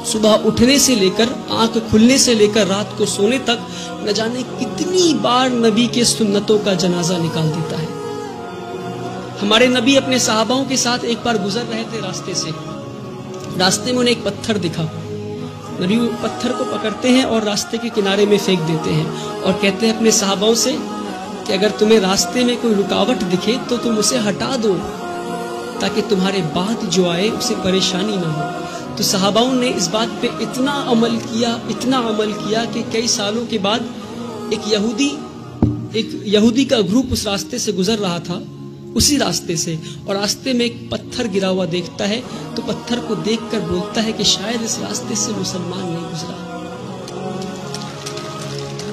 صبح اٹھنے سے لے کر آنکھ کھلنے سے لے کر رات کو سونے تک نہ جانے کتنی بار نبی کے سنتوں کا جنازہ نکال دیتا ہے۔ ہمارے نبی اپنے صحاباؤں کے ساتھ ایک بار گزر رہے تھے راستے سے، راستے میں انہیں ایک پتھر دکھا، نبی وہ پتھر کو پکڑتے ہیں اور راستے کے کنارے میں پھینک دیتے ہیں اور کہتے ہیں اپنے صحاباؤں سے کہ اگر تمہیں راستے میں کوئی رکاوٹ دکھے تو تم اسے ہٹا دو تاکہ تمہارے بعد جو آئے اسے پریشانی نہ ہو۔ تو صحاباؤں نے اس بات پہ اتنا عمل کیا کہ کئی سالوں کے بعد ایک یہودی کا گروپ اس راستے سے گزر رہا تھا، اسی راستے سے، اور راستے میں ایک پتھر گرا ہوا دیکھتا ہے تو پتھر کو دیکھ کر بولتا ہے کہ شاید اس راستے سے مسلمان نہیں گزرا۔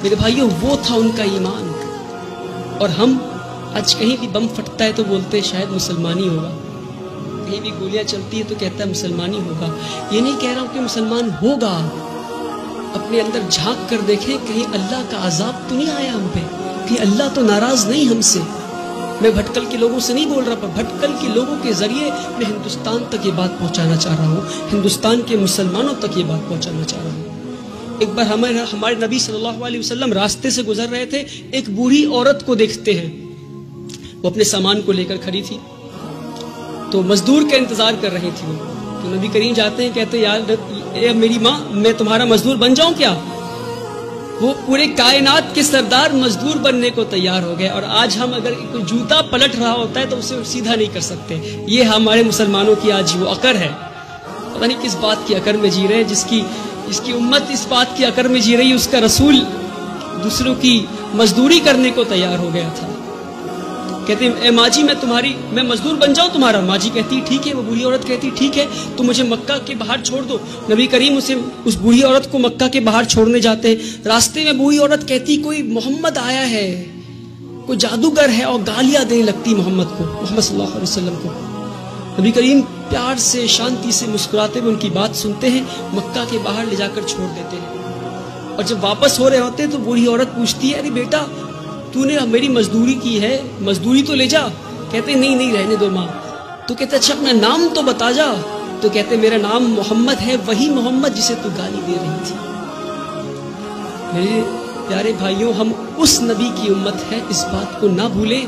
میرے بھائیوں، وہ تھا ان کا ایمان۔ اور ہم آج کہیں بھی بم پھٹتا ہے تو بولتے ہیں شاید مسلمانی ہوگا، کہیں بھی گولیاں چلتی ہے تو کہتا ہے مسلمانی ہوگا۔ یہ نہیں کہہ رہا ہوں کہ مسلمان ہوگا، اپنے اندر جھانک کر دیکھیں کہیں اللہ کا عذاب تو نہیں آیا ہم پہ، کہ اللہ تو ناراض نہیں ہم سے۔ میں بھٹکل کے لوگوں سے نہیں بول رہا، پر بھٹکل کے لوگوں کے ذریعے میں ہندوستان تک یہ بات پہنچانا چاہ رہا ہوں، ہندوستان کے مسلمانوں تک یہ بات پہنچانا چاہ رہا ہوں۔ ایک بار ہمارے نبی صلی اللہ علیہ وسلم راستے سے گزر رہے تھے، ایک بوڑھی عورت کو دیکھتے ہیں، وہ اپنے سامان کو لے کر کھڑی تھی، تو مزدور کا انتظار کر رہی تھی وہ، تو نبی کریم جاتے ہیں، کہتے ہیں اے میری ماں، میں تمہارا مزدور بن جاؤں کیا؟ وہ پورے کائنات کے سردار مزدور بننے کو تیار ہو گئے، اور آج ہم اگر کوئی جوتا پلٹ رہا ہوتا ہے تو اسے سیدھا نہیں کر سکتے۔ یہ ہمارے مسلمانوں کی آج وہ عقر ہے، پتہ نہیں کس بات کی عقر میں جی رہے ہیں، جس کی امت اس بات کی عقر میں جی رہی ہے، اس کا رسول دوسروں کی مزدوری کرنے کو تیار ہو گیا تھا۔ کہتے ہیں اے ماں جی، میں مزدور بن جاؤں تمہارا؟ ماں جی کہتی ٹھیک ہے، وہ بوڑھی عورت کہتی ٹھیک ہے، تو مجھے مکہ کے باہر چھوڑ دو۔ نبی کریم اس بوڑھی عورت کو مکہ کے باہر چھوڑنے جاتے ہیں، راستے میں بوڑھی عورت کہتی کوئی محمد آیا ہے، کوئی جادوگر ہے، اور گالیاں دینے لگتی محمد صلی اللہ علیہ وسلم کو۔ نبی کریم پیار سے شانتی سے مسکراتے ہوئے ان کی بات سنتے ہیں، مکہ کے باہر لے جا کر چھوڑ دیتے ہیں۔ اور جب واپس ہو رہے ہوتے ہیں تو بوڑھی عورت پوچھتی ہے ارے بیٹا، تو نے میری مزدوری کی ہے، مزدوری تو لے جا۔ کہتے نہیں رہنے دو ماں۔ تو کہتے اچھا اپنا نام تو بتا جا۔ تو کہتے میرا نام محمد ہے، وہی محمد جسے تو گالی دے رہی تھی۔ میرے پیارے بھائیوں، ہم اس نبی کی امت ہے، اس بات کو نہ بھولیں۔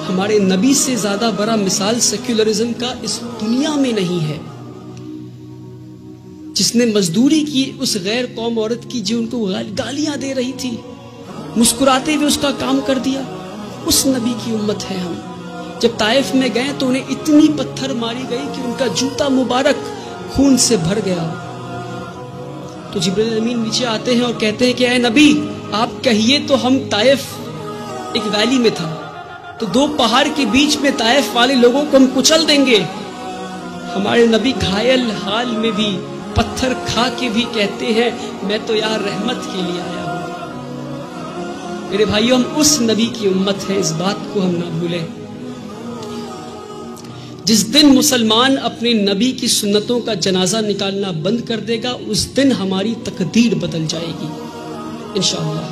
ہمارے نبی سے زیادہ بڑا مثال سیکولرزم کا اس دنیا میں نہیں ہے، جس نے مزدوری کی اس غیر قوم عورت کی جو ان کو گالیاں دے رہی تھی، مسکراتے ہوئے اس کا کام کر دیا۔ اس نبی کی امت ہے ہم۔ جب طائف میں گئے تو انہیں اتنی پتھر ماری گئی کہ ان کا جوتا مبارک خون سے بھر گیا۔ تو جبرائیل امین نیچے آتے ہیں اور کہتے ہیں کہ اے نبی، آپ کہیے تو ہم طائف ایک ویلی میں تھا، تو دو پہاڑ کے بیچ میں طائف والے لوگوں کو ہم کچل دیں گے۔ ہمارے نبی گھائل حال میں بھی، پتھر کھا کے بھی کہتے ہیں میں تو یار رحمت کے لیے آیا ہوں۔ میرے بھائیوں، ہم اس نبی کی امت ہے، اس بات کو ہم نہ بھولیں۔ جس دن مسلمان اپنے نبی کی سنتوں کا جنازہ نکالنا بند کر دے گا، اس دن ہماری تقدیر بدل جائے گی انشاءاللہ۔